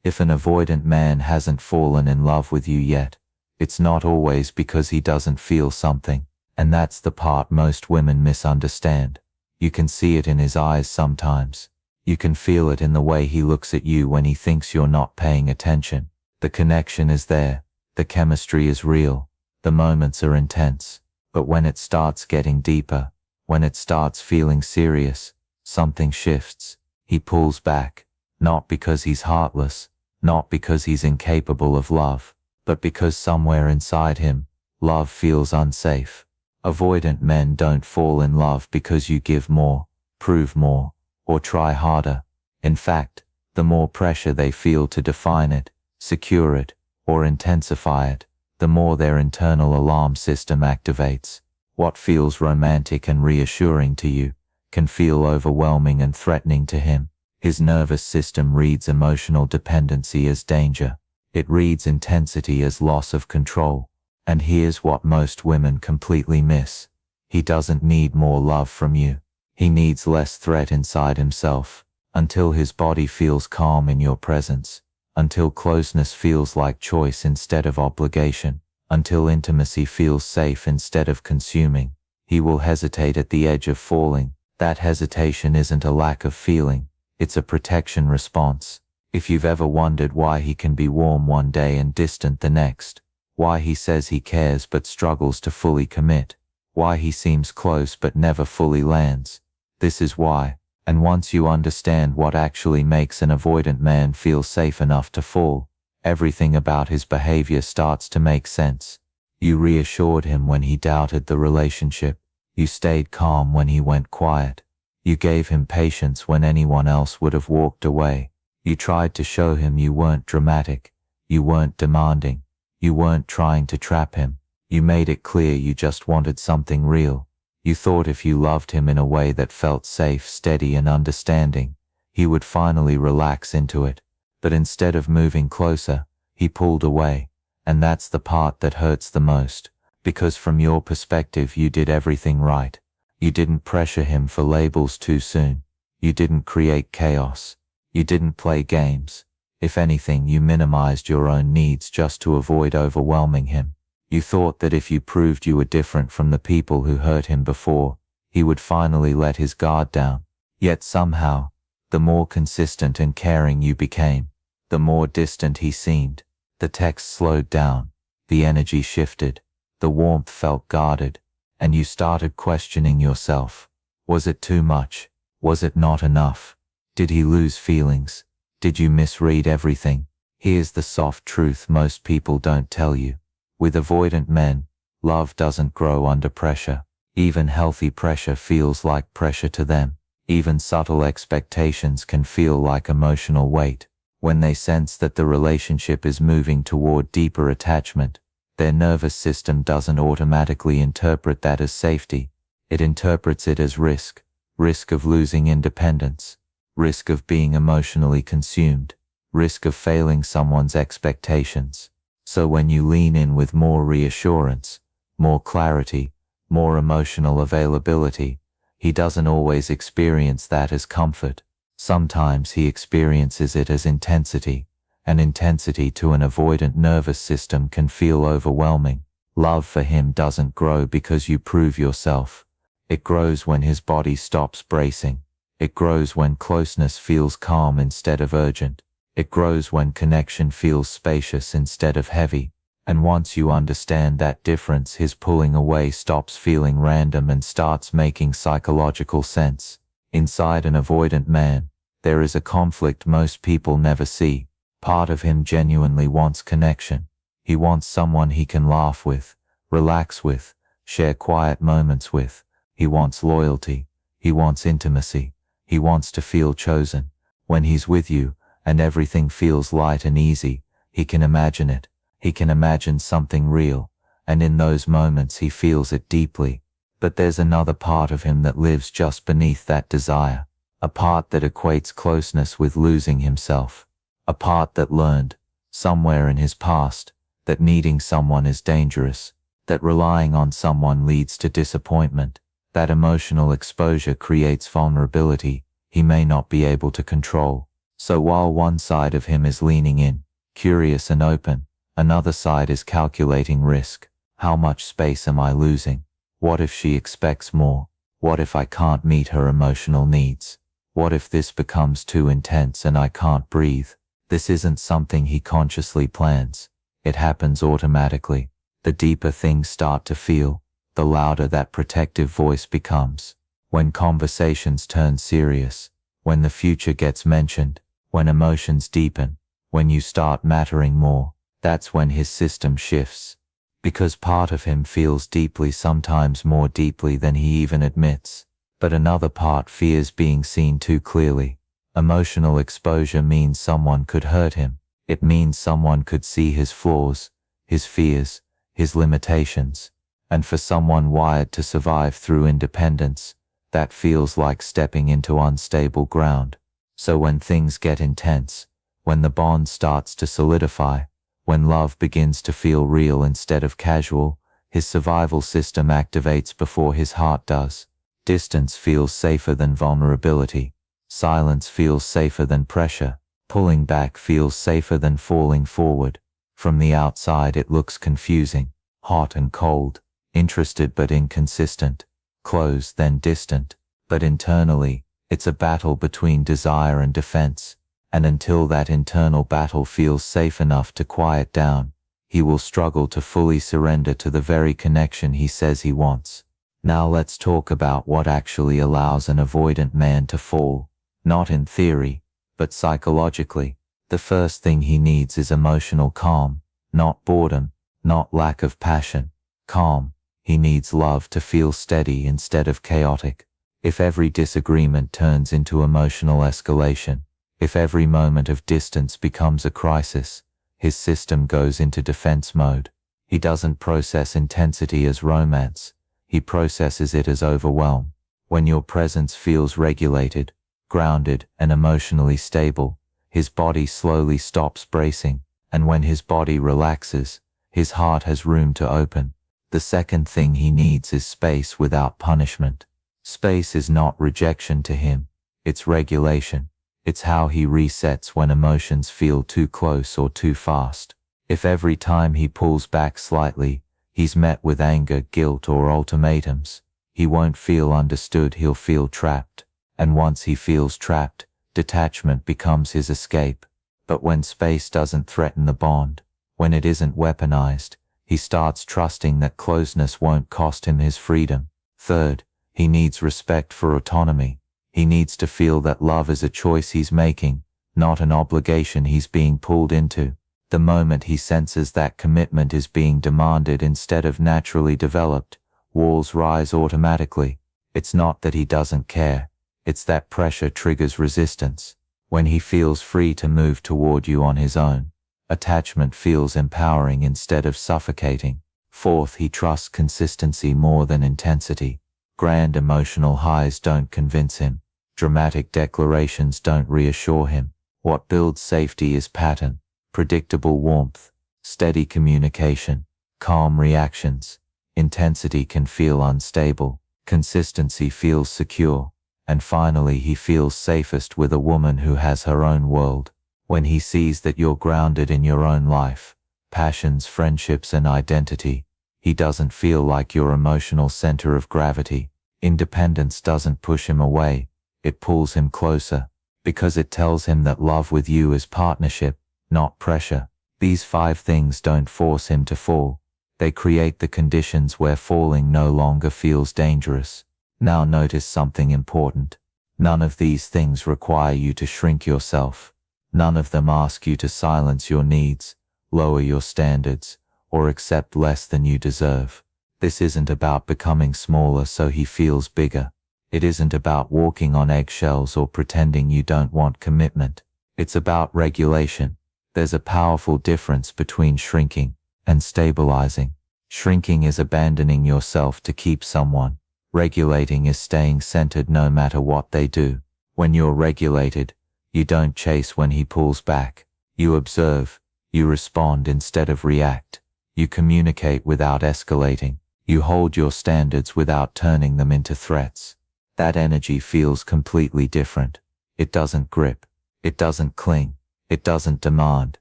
If an avoidant man hasn't fallen in love with you yet, it's not always because he doesn't feel something, and that's the part most women misunderstand. You can see it in his eyes sometimes. You can feel it in the way he looks at you when he thinks you're not paying attention. The connection is there. The chemistry is real. The moments are intense. But when it starts getting deeper, when it starts feeling serious, something shifts. He pulls back, not because he's heartless, not because he's incapable of love, but because somewhere inside him, love feels unsafe. Avoidant men don't fall in love because you give more, prove more, or try harder. In fact, the more pressure they feel to define it, secure it, or intensify it, the more their internal alarm system activates. What feels romantic and reassuring to you can feel overwhelming and threatening to him. His nervous system reads emotional dependency as danger. It reads intensity as loss of control. And here's what most women completely miss. He doesn't need more love from you. He needs less threat inside himself, until his body feels calm in your presence, until closeness feels like choice instead of obligation, until intimacy feels safe instead of consuming. He will hesitate at the edge of falling. That hesitation isn't a lack of feeling, it's a protection response. If you've ever wondered why he can be warm one day and distant the next, why he says he cares but struggles to fully commit, why he seems close but never fully lands, this is why. And once you understand what actually makes an avoidant man feel safe enough to fall, everything about his behavior starts to make sense. You reassured him when he doubted the relationship. You stayed calm when he went quiet. You gave him patience when anyone else would have walked away. You tried to show him you weren't dramatic. You weren't demanding. You weren't trying to trap him. You made it clear you just wanted something real. You thought if you loved him in a way that felt safe, steady, and understanding, he would finally relax into it. But instead of moving closer, he pulled away. And that's the part that hurts the most. Because from your perspective you did everything right. You didn't pressure him for labels too soon. You didn't create chaos. You didn't play games. If anything, you minimized your own needs just to avoid overwhelming him. You thought that if you proved you were different from the people who hurt him before, he would finally let his guard down. Yet somehow, the more consistent and caring you became, the more distant he seemed. The text slowed down. The energy shifted. The warmth felt guarded, and you started questioning yourself. Was it too much? Was it not enough? Did he lose feelings? Did you misread everything? Here's the soft truth most people don't tell you. With avoidant men, love doesn't grow under pressure. Even healthy pressure feels like pressure to them. Even subtle expectations can feel like emotional weight. When they sense that the relationship is moving toward deeper attachment, their nervous system doesn't automatically interpret that as safety. It interprets it as risk. Risk of losing independence. Risk of being emotionally consumed. Risk of failing someone's expectations. So when you lean in with more reassurance, more clarity, more emotional availability, he doesn't always experience that as comfort. Sometimes he experiences it as intensity. And intensity to an avoidant nervous system can feel overwhelming. Love for him doesn't grow because you prove yourself. It grows when his body stops bracing. It grows when closeness feels calm instead of urgent. It grows when connection feels spacious instead of heavy. And once you understand that difference, his pulling away stops feeling random and starts making psychological sense. Inside an avoidant man, there is a conflict most people never see. Part of him genuinely wants connection. He wants someone he can laugh with, relax with, share quiet moments with. He wants loyalty. He wants intimacy. He wants to feel chosen. When he's with you, and everything feels light and easy, he can imagine it. He can imagine something real, and in those moments he feels it deeply. But there's another part of him that lives just beneath that desire. A part that equates closeness with losing himself. A part that learned, somewhere in his past, that needing someone is dangerous, that relying on someone leads to disappointment, that emotional exposure creates vulnerability he may not be able to control. So while one side of him is leaning in, curious and open, another side is calculating risk. How much space am I losing? What if she expects more? What if I can't meet her emotional needs? What if this becomes too intense and I can't breathe? This isn't something he consciously plans. It happens automatically. The deeper things start to feel, the louder that protective voice becomes. When conversations turn serious, when the future gets mentioned, when emotions deepen, when you start mattering more, that's when his system shifts. Because part of him feels deeply, sometimes more deeply than he even admits. But another part fears being seen too clearly. Emotional exposure means someone could hurt him. It means someone could see his flaws, his fears, his limitations. And for someone wired to survive through independence, that feels like stepping into unstable ground. So when things get intense, when the bond starts to solidify, when love begins to feel real instead of casual, his survival system activates before his heart does. Distance feels safer than vulnerability. Silence feels safer than pressure. Pulling back feels safer than falling forward. From the outside it looks confusing, hot and cold, interested but inconsistent, close then distant. But internally, it's a battle between desire and defense. And until that internal battle feels safe enough to quiet down, he will struggle to fully surrender to the very connection he says he wants. Now let's talk about what actually allows an avoidant man to fall, not in theory, but psychologically. The first thing he needs is emotional calm, not boredom, not lack of passion. Calm. He needs love to feel steady instead of chaotic. If every disagreement turns into emotional escalation, if every moment of distance becomes a crisis, his system goes into defense mode. He doesn't process intensity as romance. He processes it as overwhelm. When your presence feels regulated, grounded, and emotionally stable, his body slowly stops bracing, and when his body relaxes, his heart has room to open. The second thing he needs is space without punishment. Space is not rejection to him, it's regulation. It's how he resets when emotions feel too close or too fast. If every time he pulls back slightly, he's met with anger, guilt, or ultimatums, he won't feel understood, he'll feel trapped. And once he feels trapped, detachment becomes his escape. But when space doesn't threaten the bond, when it isn't weaponized, he starts trusting that closeness won't cost him his freedom. Third, he needs respect for autonomy. He needs to feel that love is a choice he's making, not an obligation he's being pulled into. The moment he senses that commitment is being demanded instead of naturally developed, walls rise automatically. It's not that he doesn't care, it's that pressure triggers resistance. When he feels free to move toward you on his own, attachment feels empowering instead of suffocating. Fourth, he trusts consistency more than intensity. Grand emotional highs don't convince him. Dramatic declarations don't reassure him. What builds safety is pattern, predictable warmth, steady communication, calm reactions. Intensity can feel unstable, consistency feels secure, and finally he feels safest with a woman who has her own world. When he sees that you're grounded in your own life, passions, friendships, and identity, he doesn't feel like your emotional center of gravity. Independence doesn't push him away. It pulls him closer, because it tells him that love with you is partnership, not pressure. These 5 things don't force him to fall. They create the conditions where falling no longer feels dangerous. Now notice something important. None of these things require you to shrink yourself. None of them ask you to silence your needs, lower your standards, or accept less than you deserve. This isn't about becoming smaller so he feels bigger. It isn't about walking on eggshells or pretending you don't want commitment. It's about regulation. There's a powerful difference between shrinking and stabilizing. Shrinking is abandoning yourself to keep someone. Regulating is staying centered no matter what they do. When you're regulated, you don't chase when he pulls back. You observe. You respond instead of react. You communicate without escalating. You hold your standards without turning them into threats. That energy feels completely different. It doesn't grip. It doesn't cling. It doesn't demand.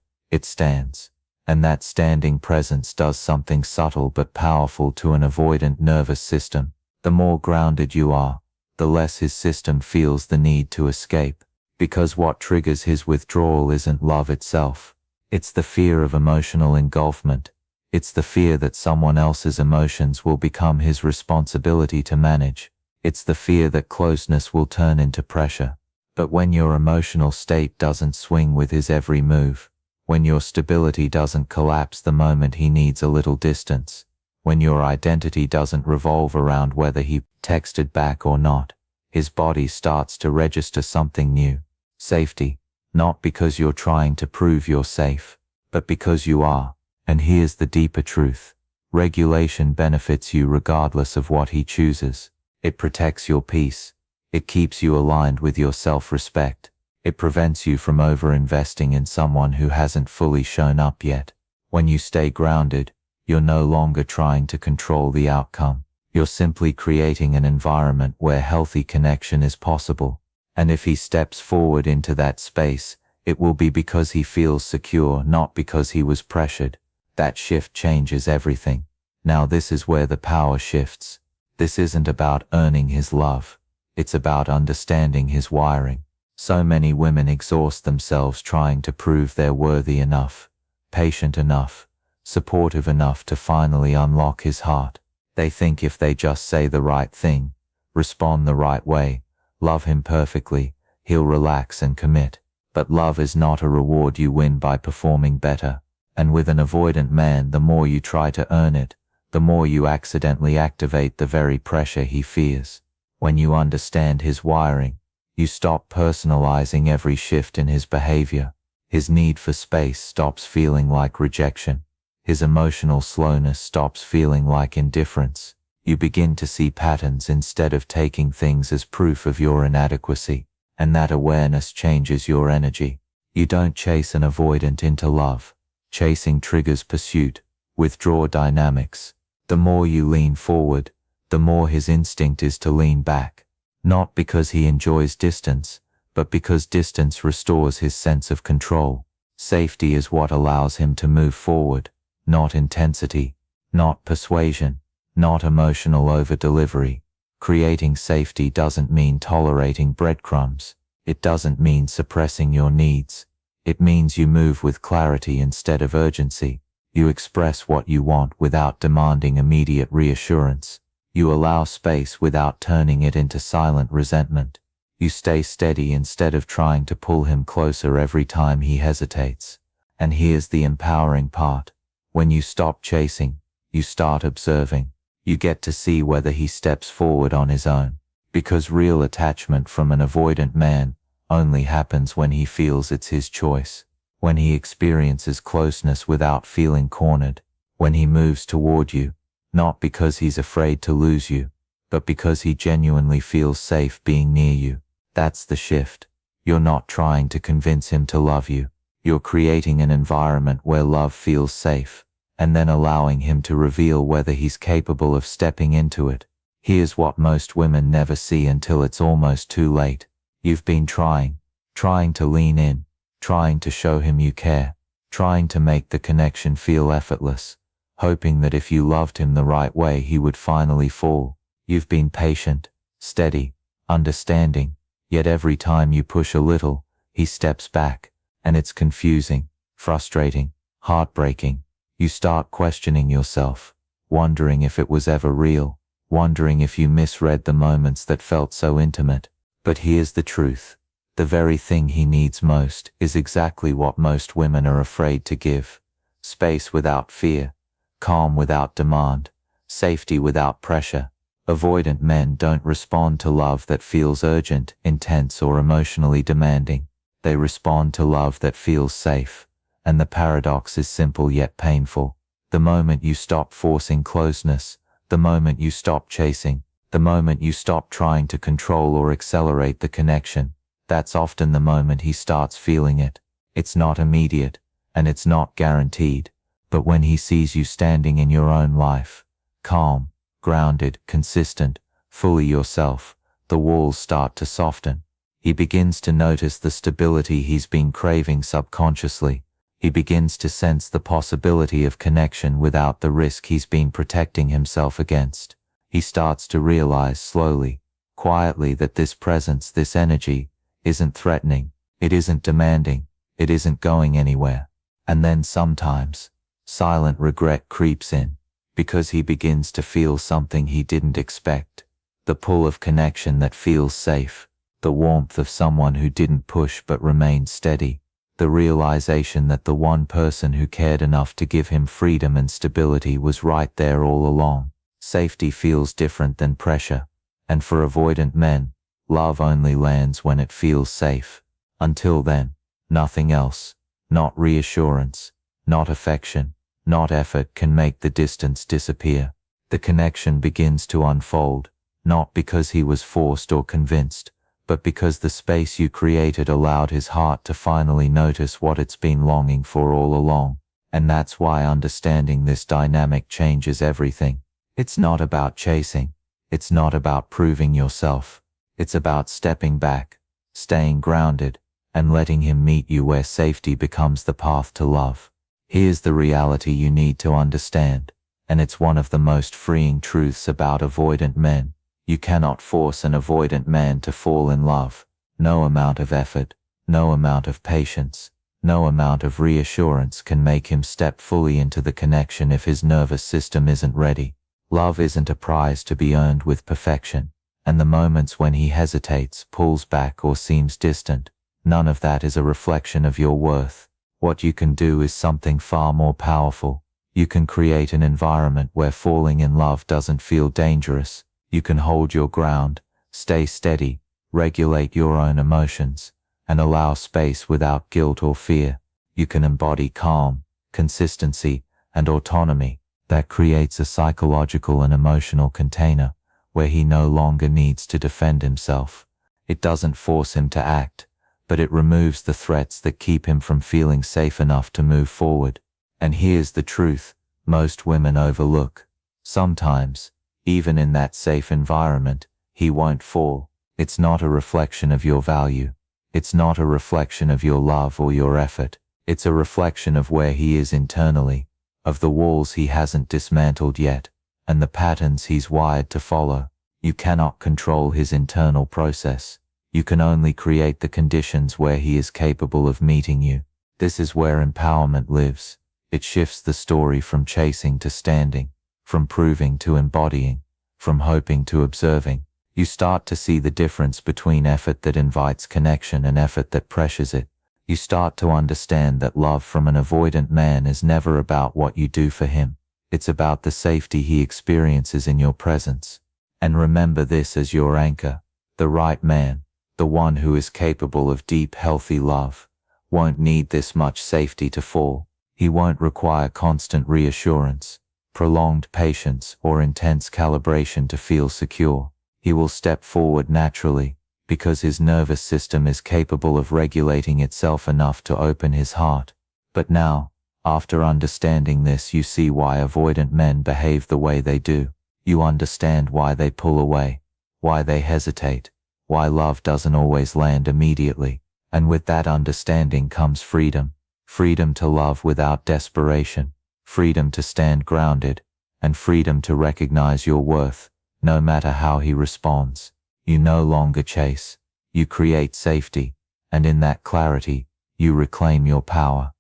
It stands. And that standing presence does something subtle but powerful to an avoidant nervous system. The more grounded you are, the less his system feels the need to escape. Because what triggers his withdrawal isn't love itself. It's the fear of emotional engulfment. It's the fear that someone else's emotions will become his responsibility to manage. It's the fear that closeness will turn into pressure. But when your emotional state doesn't swing with his every move, when your stability doesn't collapse the moment he needs a little distance, when your identity doesn't revolve around whether he texted back or not, his body starts to register something new. Safety, not because you're trying to prove you're safe, but because you are. And here's the deeper truth. Regulation benefits you regardless of what he chooses. It protects your peace. It keeps you aligned with your self-respect. It prevents you from over-investing in someone who hasn't fully shown up yet. When you stay grounded, you're no longer trying to control the outcome. You're simply creating an environment where healthy connection is possible. And if he steps forward into that space, it will be because he feels secure, not because he was pressured. That shift changes everything. Now this is where the power shifts. This isn't about earning his love. It's about understanding his wiring. So many women exhaust themselves trying to prove they're worthy enough, patient enough, supportive enough to finally unlock his heart. They think if they just say the right thing, respond the right way, love him perfectly, he'll relax and commit. But love is not a reward you win by performing better. And with an avoidant man, the more you try to earn it, the more you accidentally activate the very pressure he fears. When you understand his wiring, you stop personalizing every shift in his behavior. His need for space stops feeling like rejection. His emotional slowness stops feeling like indifference. You begin to see patterns instead of taking things as proof of your inadequacy. And that awareness changes your energy. You don't chase an avoidant into love. Chasing triggers pursuit, withdraw dynamics. The more you lean forward, the more his instinct is to lean back. Not because he enjoys distance, but because distance restores his sense of control. Safety is what allows him to move forward, not intensity, not persuasion, not emotional over-delivery. Creating safety doesn't mean tolerating breadcrumbs. It doesn't mean suppressing your needs. It means you move with clarity instead of urgency. You express what you want without demanding immediate reassurance. You allow space without turning it into silent resentment. You stay steady instead of trying to pull him closer every time he hesitates. And here's the empowering part. When you stop chasing, you start observing. You get to see whether he steps forward on his own. Because real attachment from an avoidant man only happens when he feels it's his choice. When he experiences closeness without feeling cornered. When he moves toward you, not because he's afraid to lose you, but because he genuinely feels safe being near you. That's the shift. You're not trying to convince him to love you. You're creating an environment where love feels safe, and then allowing him to reveal whether he's capable of stepping into it. Here's what most women never see until it's almost too late. You've been trying to lean in, trying to show him you care, trying to make the connection feel effortless, hoping that if you loved him the right way he would finally fall. You've been patient, steady, understanding, yet every time you push a little, he steps back, and it's confusing, frustrating, heartbreaking. You start questioning yourself, wondering if it was ever real, wondering if you misread the moments that felt so intimate. But here's the truth. The very thing he needs most is exactly what most women are afraid to give. Space without fear, calm without demand, safety without pressure. Avoidant men don't respond to love that feels urgent, intense, or emotionally demanding. They respond to love that feels safe. And the paradox is simple yet painful. The moment you stop forcing closeness, the moment you stop chasing, the moment you stop trying to control or accelerate the connection, that's often the moment he starts feeling it. It's not immediate, and it's not guaranteed. But when he sees you standing in your own life, calm, grounded, consistent, fully yourself, the walls start to soften. He begins to notice the stability he's been craving subconsciously. He begins to sense the possibility of connection without the risk he's been protecting himself against. He starts to realize slowly, quietly, that this presence, this energy, isn't threatening, it isn't demanding, it isn't going anywhere. And then sometimes, silent regret creeps in, because he begins to feel something he didn't expect. The pull of connection that feels safe, the warmth of someone who didn't push but remained steady, the realization that the one person who cared enough to give him freedom and stability was right there all along. Safety feels different than pressure, and for avoidant men, love only lands when it feels safe. Until then, nothing else, not reassurance, not affection, not effort, can make the distance disappear. The connection begins to unfold, not because he was forced or convinced, but because the space you created allowed his heart to finally notice what it's been longing for all along. And that's why understanding this dynamic changes everything. It's not about chasing. It's not about proving yourself. It's about stepping back, staying grounded, and letting him meet you where safety becomes the path to love. Here's the reality you need to understand, and it's one of the most freeing truths about avoidant men. You cannot force an avoidant man to fall in love. No amount of effort, no amount of patience, no amount of reassurance can make him step fully into the connection if his nervous system isn't ready. Love isn't a prize to be earned with perfection, and the moments when he hesitates, pulls back, or seems distant, none of that is a reflection of your worth. What you can do is something far more powerful. You can create an environment where falling in love doesn't feel dangerous. You can hold your ground, stay steady, regulate your own emotions, and allow space without guilt or fear. You can embody calm, consistency, and autonomy. That creates a psychological and emotional container where he no longer needs to defend himself. It doesn't force him to act, but it removes the threats that keep him from feeling safe enough to move forward. And here's the truth most women overlook. Sometimes, even in that safe environment, he won't fall. It's not a reflection of your value. It's not a reflection of your love or your effort. It's a reflection of where he is internally, of the walls he hasn't dismantled yet, and the patterns he's wired to follow. You cannot control his internal process. You can only create the conditions where he is capable of meeting you. This is where empowerment lives. It shifts the story from chasing to standing, from proving to embodying, from hoping to observing. You start to see the difference between effort that invites connection and effort that pressures it. You start to understand that love from an avoidant man is never about what you do for him. It's about the safety he experiences in your presence. And remember this as your anchor. The right man, the one who is capable of deep, healthy love, won't need this much safety to fall. He won't require constant reassurance, prolonged patience, or intense calibration to feel secure. He will step forward naturally, because his nervous system is capable of regulating itself enough to open his heart. But now, after understanding this, you see why avoidant men behave the way they do. You understand why they pull away, why they hesitate, why love doesn't always land immediately. And with that understanding comes freedom. Freedom to love without desperation, freedom to stand grounded, and freedom to recognize your worth, no matter how he responds. You no longer chase, you create safety, and in that clarity, you reclaim your power.